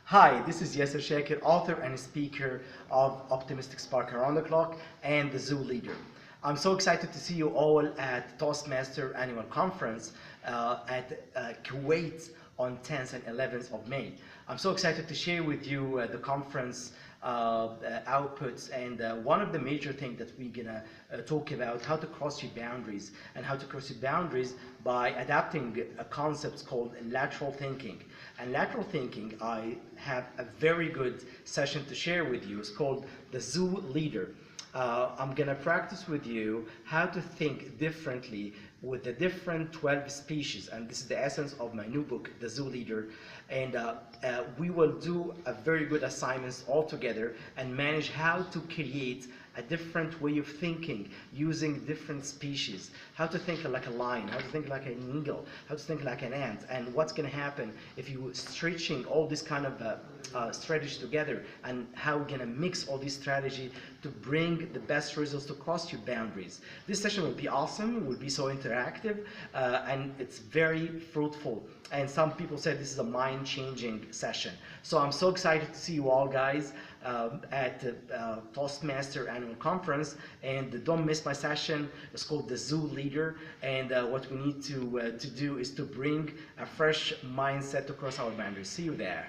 Hi, this is Yaseer, author and speaker of Optimistic Spark Around the Clock and the Zoo Leader. I'm so excited to see you all at Toastmaster Annual Conference at Kuwait on 10th and 11th of May. I'm so excited to share with you the conference outputs, and one of the major things that we're gonna talk about how to cross your boundaries, and how to cross your boundaries by adapting a concept called lateral thinking. And lateral thinking, I have a very good session to share with you. It's called the Zoo Leader. I'm gonna practice with you how to think differently with the different 12 species, and this is the essence of my new book, The Zoo Leader. And we will do a very good assignments all together and manage how to create a different way of thinking using different species, how to think like a lion, how to think like an eagle, how to think like an ant, and what's going to happen if you stretching all this kind of strategies together, and how we're going to mix all these strategy to bring the best results to cross your boundaries. This session will be awesome, will be so interactive, and it's very fruitful. And some people said this is a mind-changing session. So I'm so excited to see you all guys at the Toastmaster Annual Conference, and don't miss my session. It's called the Zoo Leader, and what we need to do is to bring a fresh mindset across our boundaries. See you there.